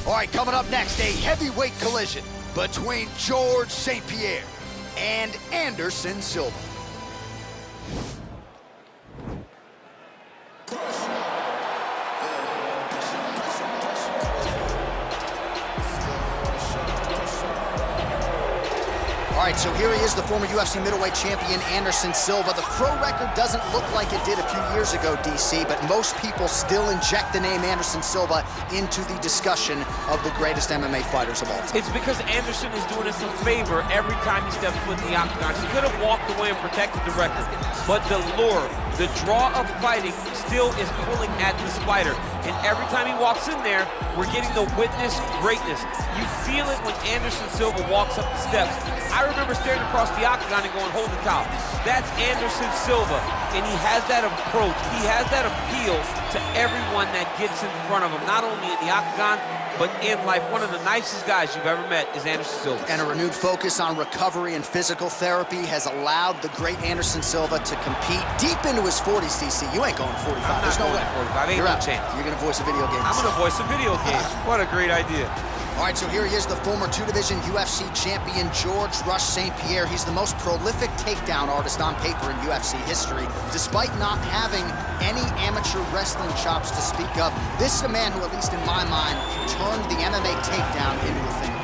All right, coming up next, a heavyweight collision between George St. Pierre and Anderson Silva. All right, so here he is, the former UFC middleweight champion, Anderson Silva. The pro record doesn't look like it did a few years ago, DC, but most people still inject the name Anderson Silva into the discussion of the greatest MMA fighters of all time. It's because Anderson is doing us a favor every time he steps foot in the octagon. He could have walked away and protected the record, but the lure, the draw of fighting still is pulling at this fighter. And every time he walks in there, we're getting the witness greatness. You feel it when Anderson Silva walks up the steps. I remember staring across the octagon and going, hold the cow. That's Anderson Silva, and he has that approach. He has that appeal to everyone that gets in front of him, not only in the octagon, but in life. One of the nicest guys you've ever met is Anderson Silva. And a renewed focus on recovery and physical therapy has allowed the great Anderson Silva to compete deep into his 40s, DC. You ain't going 45. I'm There's not no going way. 45. Ain't You're no out. chance. You're going to voice a video game. I'm going to voice a video game. What a great idea. All right, so here he is, the former two-division UFC champion, George Rush St. Pierre. He's the most prolific takedown artist on paper in UFC history. Despite not having any amateur wrestling chops to speak of, this is a man who, at least in my mind, turned the MMA takedown into a thing.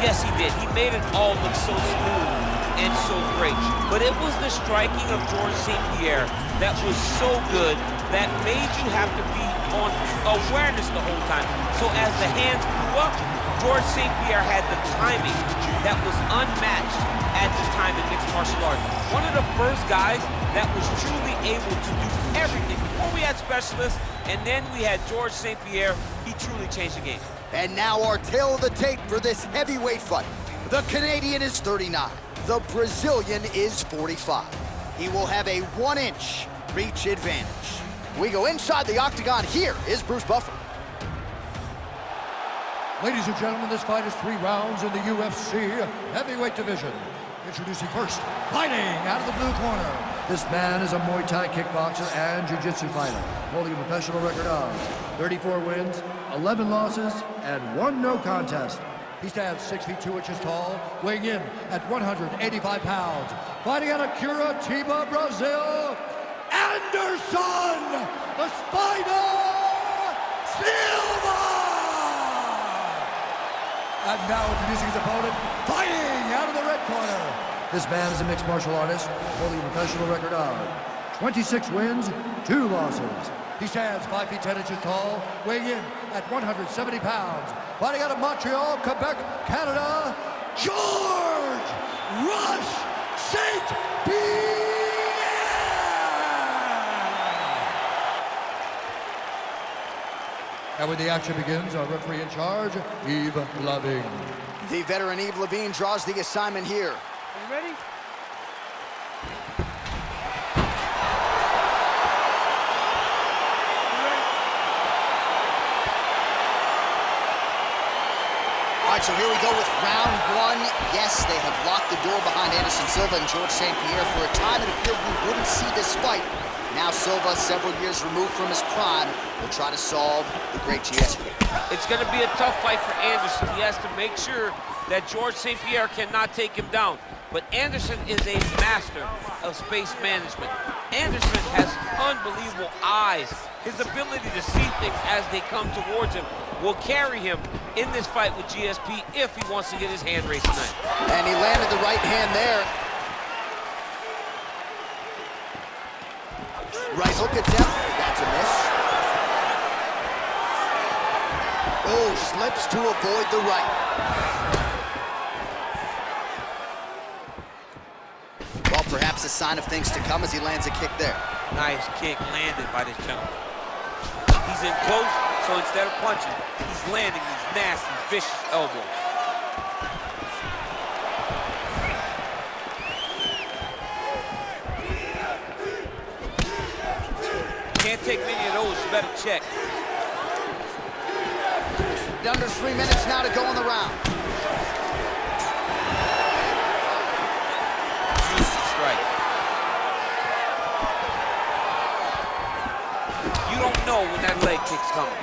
Yes, he did. He made it all look so smooth and so great. But it was the striking of George St. Pierre that was so good that made you have to be on awareness the whole time. So as the hands blew up, George St. Pierre had the timing that was unmatched at the time in mixed martial arts. One of the first guys that was truly able to do everything. Before we had specialists, and then we had George St. Pierre, he truly changed the game. And now our tail of the tape for this heavyweight fight. The Canadian is 39. The Brazilian is 45. He will have a 1-inch reach advantage. We go inside the octagon. Here is Bruce Buffer. Ladies and gentlemen, this fight is 3 rounds in the UFC heavyweight division. Introducing first, fighting out of the blue corner. This man is a Muay Thai kickboxer and jiu-jitsu fighter, holding a professional record of 34 wins, 11 losses, and 1 no contest. He stands 6 feet 2 inches tall, weighing in at 185 pounds. Fighting out of Curitiba, Brazil, Anderson, the Spider Silva! And now introducing his opponent, fighting out of the red corner. This man is a mixed martial artist, holding a professional record of 26 wins, 2 losses. He stands 5 feet 10 inches tall, weighing in at 170 pounds. Fighting out of Montreal, Quebec, Canada, George Rush St. Pierre! And when the action begins, our referee in charge, Yves Lavigne. The veteran Yves Lavigne draws the assignment here. Are you ready? All right, so here we go with round 1. Yes, they have locked the door behind Anderson Silva and George St. Pierre. For a time, it appeared we wouldn't see this fight. Now Silva, several years removed from his prime, will try to solve the great GSP. It's going to be a tough fight for Anderson. He has to make sure that George St. Pierre cannot take him down. But Anderson is a master of space management. Anderson has unbelievable eyes. His ability to see things as they come towards him will carry him in this fight with GSP if he wants to get his hand raised tonight. And he landed the right hand there. Right hook attempt. That's a miss. Oh, slips to avoid the right. Well, perhaps a sign of things to come as he lands a kick there. Nice kick landed by this gentleman. He's in close, so instead of punching, he's landing these nasty, vicious elbows. Can't take many of those, you better check. Under 3 minutes now to go in the round. Juicy strike. You don't know when that leg kick's coming.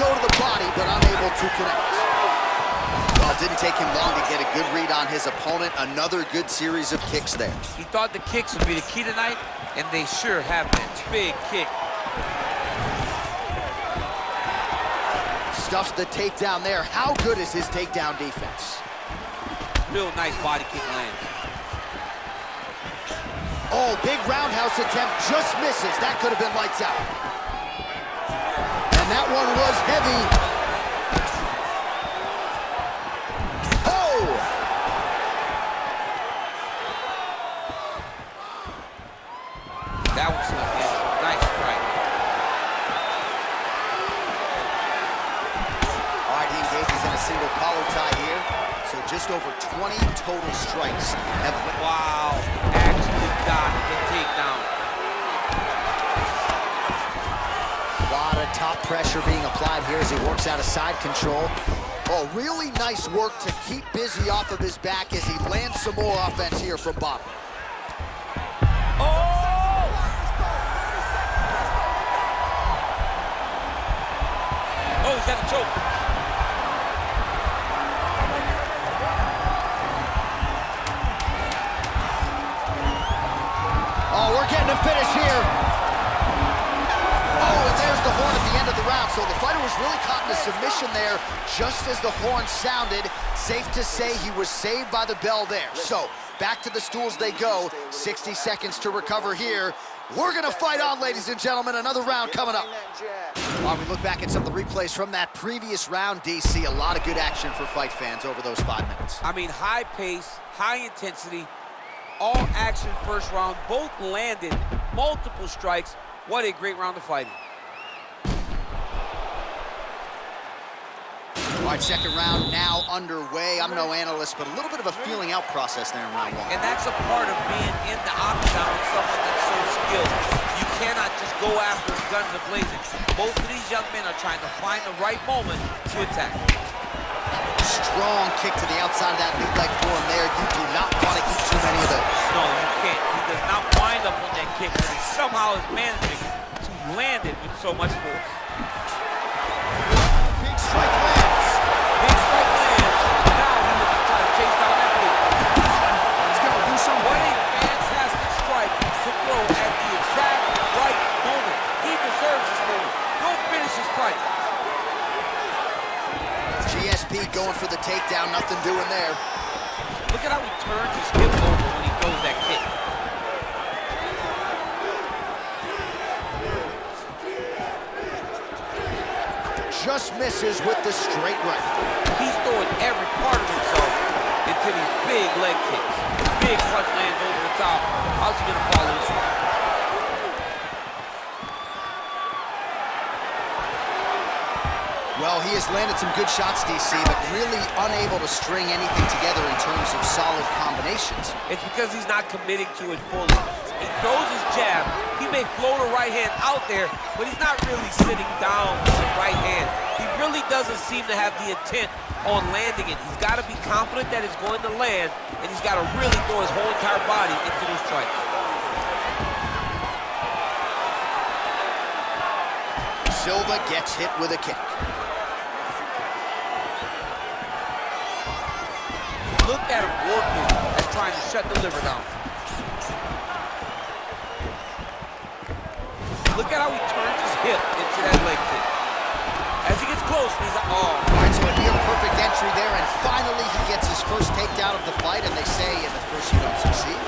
go to the body, but unable to connect. Well, it didn't take him long to get a good read on his opponent. Another good series of kicks there. He thought the kicks would be the key tonight, and they sure have been. Big kick. Stuffs the takedown there. How good is his takedown defense? Real nice body kick land. Oh, big roundhouse attempt, just misses. That could have been lights out. And that one was heavy. Oh! That was a nice strike. All right, he engages in a single collar tie here. So just over 20 total strikes. Wow, actually got the takedown. A lot of top pressure being applied here as he works out of side control. Oh, really nice work to keep busy off of his back as he lands some more offense here from bottom. Oh! Oh, he's got a choke. Oh, we're getting a finish here. Oh, and there's the horn at the end of the round. So the fighter was really caught in a submission there just as the horn sounded. Safe to say he was saved by the bell there. So back to the stools they go. 60 seconds to recover here. We're going to fight on, ladies and gentlemen. Another round coming up. While we look back at some of the replays from that previous round, DC, a lot of good action for fight fans over those 5 minutes. I mean, high pace, high intensity, all action first round. Both landed multiple strikes. What a great round of fighting. All right, second round now underway. I'm no analyst, but a little bit of a feeling out process there in round 1. And that's a part of being in the octagon with someone that's so skilled. You cannot just go after guns a-blazing. Both of these young men are trying to find the right moment to attack. Strong kick to the outside of that big leg form there. You do not want to eat too many of those. No, you can't. He does not wind up on that kick, but he somehow is managing to land it with so much force. Big strike lands. Big strike lands. Now he looks to try to chase down that kick. Let's go, do something. What a fantastic strike to throw at the exact right moment. He deserves this moment. Go finish his fight. GSP going for the takedown, nothing doing there. Look at how he turns his hip over when he throws that kick. Just misses with the straight right. He's throwing every part of himself into these big leg kicks. Big punch lands over the top. How's he gonna follow this one? Well, he has landed some good shots, DC, but really unable to string anything together in terms of solid combinations. It's because he's not committing to it fully. He throws his jab. He may float a right hand out there, but he's not really sitting down with the right hand. He really doesn't seem to have the intent on landing it. He's got to be confident that it's going to land, and he's got to really throw his whole entire body into those strikes. Silva gets hit with a kick. Look at him working at trying to shut the liver down. Look at how he turns his hip into that leg kick. As he gets close, he's like, oh. All right, so a near perfect entry there, and finally he gets his first takedown of the fight, and they say in the first you don't succeed.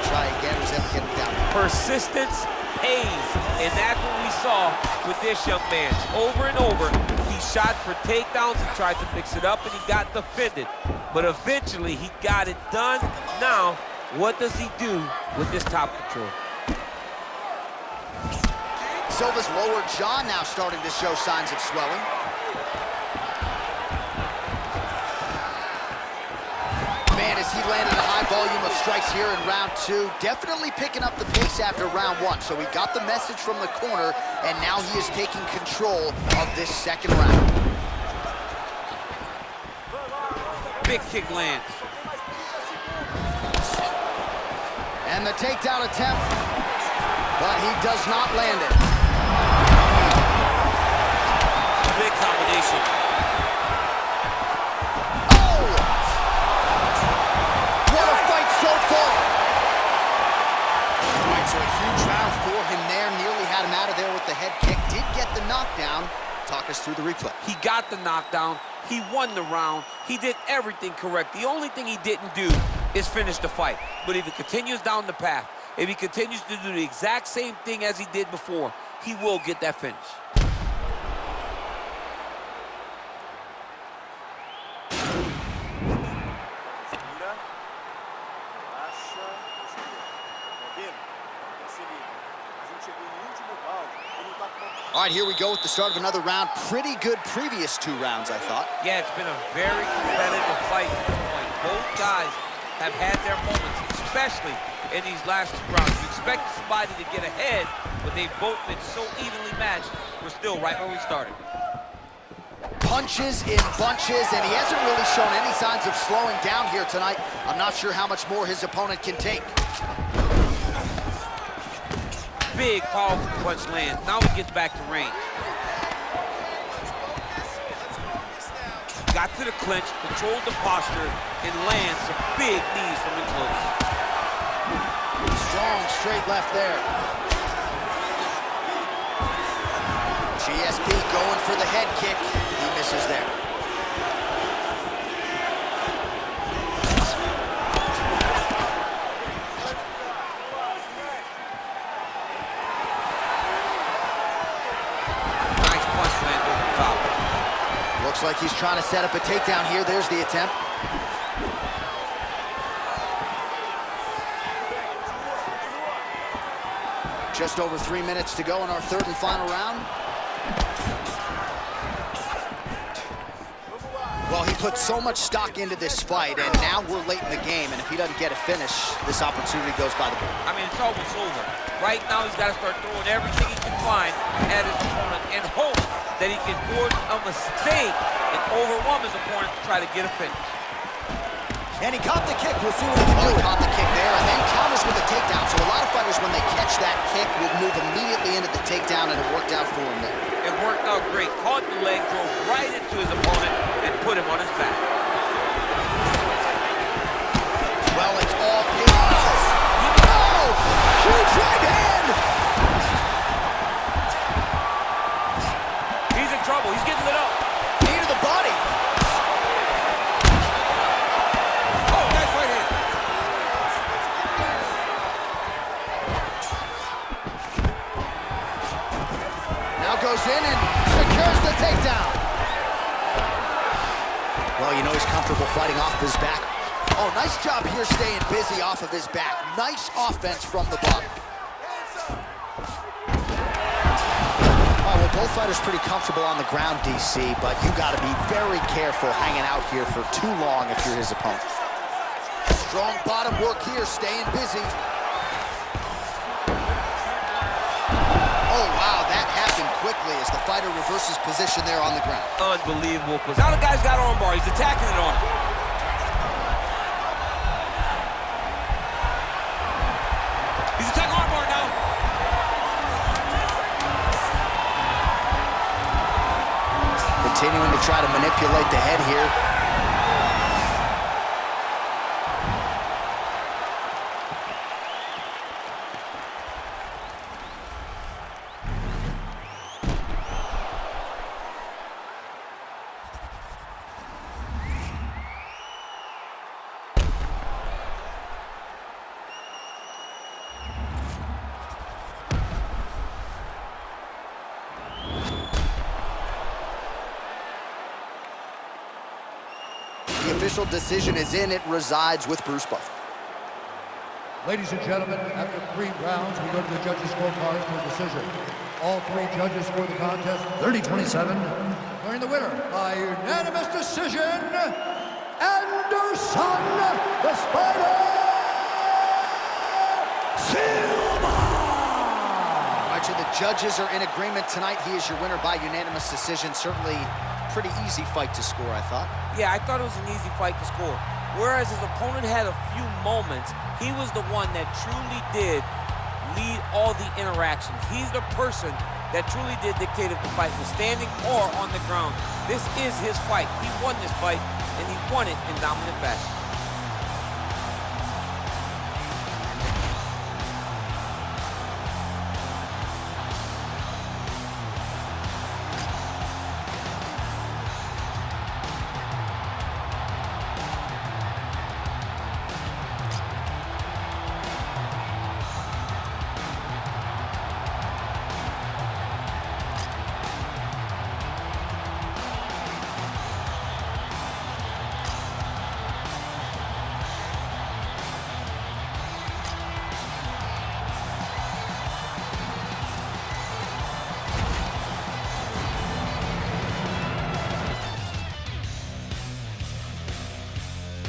Try again, was able to get him down. Persistence pays, and that's what we saw with this young man. Over and over, he shot for takedowns, he tried to mix it up, and he got defended. But eventually, he got it done. Now, what does he do with this top control? Silva's lower jaw now starting to show signs of swelling. Man, as he landed a high volume of strikes here in round 2, definitely picking up the pace after round 1. So he got the message from the corner, and now he is taking control of this second round. Big kick lands. And the takedown attempt, but he does not land it. explosive. Oh! What a fight so far! All right, so a huge round for him there. Nearly had him out of there with the head kick. Did get the knockdown. Talk us through the replay. He got the knockdown. He won the round. He did everything correct. The only thing he didn't do is finish the fight. But if he continues down the path, if he continues to do the exact same thing as he did before, he will get that finish. All right, here we go with the start of another round. Pretty good previous 2 rounds, I thought. Yeah, it's been a very competitive fight at this point. Both guys have had their moments, especially in these last 2 rounds. You expect somebody to get ahead, but they've both been so evenly matched. We're still right where we started. Punches in bunches, and he hasn't really shown any signs of slowing down here tonight. I'm not sure how much more his opponent can take. Big, powerful punch lands. Now he gets back to range. Got to the clinch, controlled the posture, and lands some big knees from in close. Strong straight left there. GSP going for the head kick. He misses there. Looks like he's trying to set up a takedown here. There's the attempt. Just over 3 minutes to go in our 3rd and final round. Well, he put so much stock into this fight, and now we're late in the game, and if he doesn't get a finish, this opportunity goes by the board. I mean, it's almost over. Right now, he's got to start throwing everything he can find at his opponent and hope that he can force a mistake and overwhelm his opponent to try to get a finish. And he caught the kick. We'll see what he can do. He caught the kick there and then counters with a takedown. So a lot of fighters, when they catch that kick, will move immediately into the takedown, and it worked out for him there. It worked out great. Caught the leg, drove right into his opponent, and put him on his back. Well, it's all chaos. Oh! Huge right hand! He's in trouble. He's getting lit up. Knee to the body. Oh, nice right hand. Now goes in and secures the takedown. Well, you know he's comfortable fighting off his back. Oh, nice job here staying busy off of his back. Nice offense from the bottom. Oh, well, both fighters pretty comfortable on the ground, DC, but you got to be very careful hanging out here for too long if you're his opponent. Strong bottom work here, staying busy. Oh, wow, that happened quickly as the fighter reverses position there on the ground. Unbelievable. Now the guy's got armbar. He's attacking it on him. He's attacking armbar now. Continuing to try to manipulate the head here. The official decision is in. It resides with Bruce Buffer. Ladies and gentlemen, after 3 rounds, we go to the judges' scorecards for a decision. All 3 judges scored the contest 30-27. Declaring the winner by unanimous decision, Anderson, the Spider, Silva! All right, so the judges are in agreement tonight. He is your winner by unanimous decision. Certainly pretty easy fight to score, I thought. Yeah, I thought it was an easy fight to score. Whereas his opponent had a few moments, he was the one that truly did lead all the interactions. He's the person that truly did dictate if the fight was standing or on the ground. This is his fight. He won this fight, and he won it in dominant fashion.